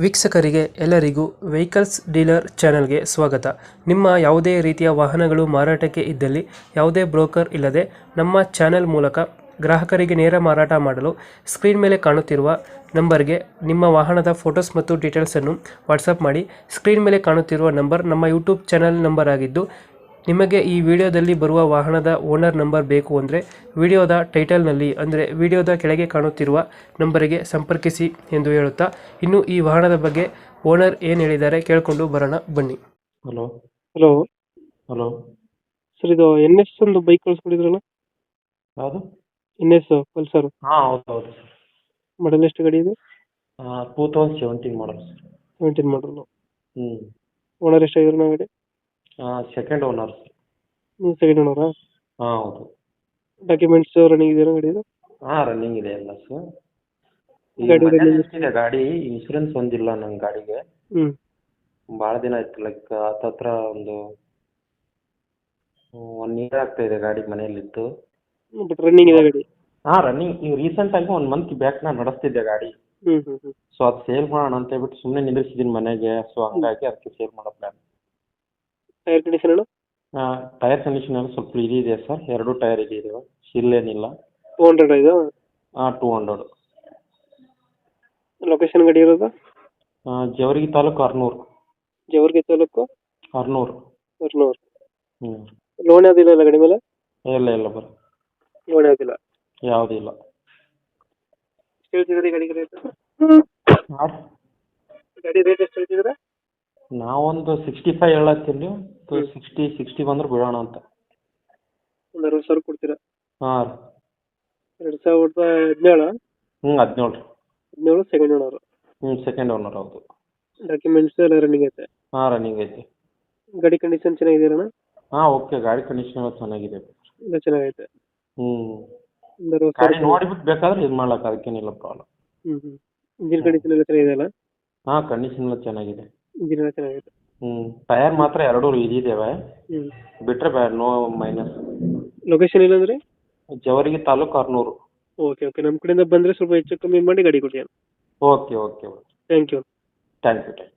ವೀಕ್ಷಕರಿಗೆ ಎಲ್ಲರಿಗೂ vehicles dealer ಚಾನೆಲ್ಗೆ ಸ್ವಾಗತ. ನಿಮ್ಮ ಯಾವುದೇ ರೀತಿಯ ವಾಹನಗಳು ಮಾರಾಟಕ್ಕೆ ಇದ್ದಲ್ಲಿ ಯಾವುದೇ ಬ್ರೋಕರ್ ಇಲ್ಲದೆ ನಮ್ಮ ಚಾನೆಲ್ ಮೂಲಕ ಗ್ರಾಹಕರಿಗೆ ನೇರ ಮಾರಾಟ ಮಾಡಲು ಸ್ಕ್ರೀನ್ ಮೇಲೆ ಕಾಣುತ್ತಿರುವ ನಂಬರ್ಗೆ ನಿಮ್ಮ ವಾಹನದ ಫೋಟೋಸ್ ಮತ್ತು ಡೀಟೇಲ್ಸನ್ನು ವಾಟ್ಸಪ್ ಮಾಡಿ. ಸ್ಕ್ರೀನ್ ಮೇಲೆ ಕಾಣುತ್ತಿರುವ ನಂಬರ್ ನಮ್ಮ ಯೂಟ್ಯೂಬ್ ಚಾನೆಲ್ ನಂಬರ್ ಆಗಿದ್ದು, ನಿಮಗೆ ಈ ವಿಡಿಯೋದಲ್ಲಿ ಬರುವ ವಾಹನದ ಓನರ್ ನಂಬರ್ ಬೇಕು ಅಂದರೆ ವಿಡಿಯೋದ ಟೈಟಲ್ನಲ್ಲಿ ಅಂದರೆ ವಿಡಿಯೋದ ಕೆಳಗೆ ಕಾಣುತ್ತಿರುವ ನಂಬರಿಗೆ ಸಂಪರ್ಕಿಸಿ ಎಂದು ಹೇಳುತ್ತಾ, ಇನ್ನು ಈ ವಾಹನದ ಬಗ್ಗೆ ಓನರ್ ಏನು ಹೇಳಿದ್ದಾರೆ ಕೇಳಿಕೊಂಡು ಬರೋಣ ಬನ್ನಿ. ಹಲೋ ಹಲೋ ಹಲೋ ಸರ್, ಇದು ಎನ್ ಎಸ್ ಒಂದು ಬೈಕ್ ಕಳಿಸ್ಕೊಡಿದ್ರಲ್ಲ, ಯಾವುದು? ಎನ್ ಎಸ್ ಪಲ್ಸರ್ ಹಾಂ ಹೌದು ಹೌದು ಸರ್. ಮಾಡಲ್ ಎಷ್ಟು ಗಾಡಿ ಇದು? 2017 ಮಾಡಲ್ ಸರ್. 17 ಮಾಡಲು. ಹ್ಞೂ ಓನರ್ ಎಷ್ಟಾಗಿದ್ರು ಗಾಡಿ? Second owner sir. ನೀವು ಸೆಕೆಂಡ್ ಓನರಾ? ಹಾಂ ಹೌದು. ಡಾಕ್ಯುಮೆಂಟ್ಸ್ ರನ್ನಿಂಗ್ ಇದೆಯಾ ಗಾಡಿ ಇದು? ಹಾಂ ರನ್ನಿಂಗ್ ಇದೆ ಎಲ್ಲ ಸರ್. ಗಾಡಿ running ಎಷ್ಟಿದೆ ಗಾಡಿ? ಇನ್ಶೂರೆನ್ಸ್ ಒಂದಿಲ್ಲ ನನ್ನ ಗಾಡಿಗೆ. ಹ್ಞೂ ಭಾಳ ದಿನ ಆಯ್ತು, ಲೈಕ್ ಹತ್ತತ್ರ ಒಂದು 1 ಇಯರ್ ಆಗ್ತಾ ಇದೆ ಗಾಡಿ ಮನೆಯಲ್ಲಿತ್ತು. ಬಟ್ ರನ್ನಿಂಗ್ ಇದೆ ಗಾಡಿ? ಹಾಂ ರನ್ನಿಂಗ್. ಈಗ ರೀಸೆಂಟಾಗಿ 1 ಮಂತ್ ಬ್ಯಾಕ್ ನಾನು ನಡೆಸ್ತಿದ್ದೆ ಗಾಡಿ. ಹ್ಞೂ ಹ್ಞೂ ಹ್ಞೂ ಸೊ ಅದು ಸೇಲ್ ಮಾಡೋಣ ಅಂತ ಹೇಳ್ಬಿಟ್ಟು ಸುಮ್ಮನೆ ನಿಂದಿರ್ಸಿದ್ದೀನಿ ಮನೆಗೆ. ಸೊ ಹಂಗಾಗಿ ಅದಕ್ಕೆ ಸೇಲ್ ಮಾಡೋ ಪ್ಲ್ಯಾನ್. ಟೈರ್ ಕಂಡೀಷನ್ ಅಣ್ಣ? ಟೈರ್ ಕಂಡೀಷನ್ ಎಲ್ಲ ಸ್ವಲ್ಪ ಇದಿದೆ ಸರ್. 2 ಟೈರ್ ಇದಾವೆ, ಶಿಲ್ ಏನಿಲ್ಲ. 200 ಇದು? ಹಾಂ 200. ಲೊಕೇಶನ್ ಗಾಡಿ ಇರೋದು? ಜೇವರ್ಗಿ ತಾಲೂಕು ಹರ್ನೂರು. ಜೇವರ್ಗಿ ತಾಲೂಕು ಹರ್ನೂರು. ಹರ್ನೂರು. ಹ್ಞೂ. ಲೋನ್ ಯಾವುದಿಲ್ಲ ಅಲ್ಲ ಗಾಡಿ ಮೇಲೆ? ಇಲ್ಲ ಇಲ್ಲ ಬರ ಲೋನ್ ಯಾವುದಿಲ್ಲ? ಯಾವುದೂ ಇಲ್ಲ. ಎಷ್ಟು ಹೇಳ್ತಿದ್ರಿ ಗಾಡಿಗೆ ರೇಟ್? ಹಾಂ ಗಾಡಿ ರೇಟ್ ಎಷ್ಟು ಹೇಳ್ತಿದ್ರೆ? ನಾವೊಂದು 65 ಹೇಳತ್ತೀನಿ. 60 ಬಂದ್ರೆ ಬಿಡೋಣ ಅಂತ. ಒಂದು 60,000 ಕೊಡ್ತೀರಾ? ಹಾಂ 2017? ಹ್ಞೂ 17 ಸೆಕೆಂಡ್ ಓನರ್? ಹ್ಞೂ ಸೆಕೆಂಡ್ ಓನರ್ ಹೌದು. ಡಾಕ್ಯುಮೆಂಟ್ಸ್ ಎಲ್ಲ ರನ್ನಿಂಗ್ ಐತೆ? ಹಾಂ ರನ್ನಿಂಗ್ ಐತಿ. ಗಾಡಿ ಕಂಡೀಷನ್ ಚೆನ್ನಾಗಿದೆಯಣ್ಣ? ಹಾಂ ಓಕೆ, ಗಾಡಿ ಕಂಡೀಷನ್ ಎಲ್ಲ ಚೆನ್ನಾಗಿದೆ. ಎಲ್ಲ ಚೆನ್ನಾಗೈತೆ. ಹ್ಞೂ ಒಂದು 60,000. ಗಾಡಿ ನೋಡಿಬಿಟ್ಟು ಬೇಕಾದ್ರೆ ಇದು ಮಾಡ್ಲಕ್ಕ, ಅದಕ್ಕೇನಿಲ್ಲ ಪ್ರಾಬ್ಲಮ್. ಹ್ಞೂ ಹ್ಞೂ ಇಂಜಿನ್ ಕಂಡೀಷನ್ ಎಲ್ಲ ಚೆನ್ನಾಗಿದೆಯಲ್ಲ? ಹಾಂ ಕಂಡೀಷನ್ ಎಲ್ಲ ಚೆನ್ನಾಗಿದೆ. ಇಂಜಿನ್ ಎಲ್ಲ ಚೆನ್ನಾಗೈತೆ. ಹ್ಞೂ ಟೈರ್ ಮಾತ್ರ 2 ಇದಿದ್ದಾವೆ, ಹ್ಞೂ. ಬಿಟ್ಟರೆ ನೋ ಮೈನಸ್. ಲೊಕೇಶನ್ ಇಲ್ಲಾಂದ್ರೆ? ಜೇವರ್ಗಿ ತಾಲೂಕು ಹರ್ನೂರು. ಓಕೆ ಓಕೆ, ನಮ್ಮ ಕಡೆಯಿಂದ ಬಂದರೆ ಸ್ವಲ್ಪ ಹೆಚ್ಚು ಕಮ್ಮಿ ಮಾಡಿ ಗಾಡಿ ಕೊಡಿ. Okay okay okay. Thank you. Thank you.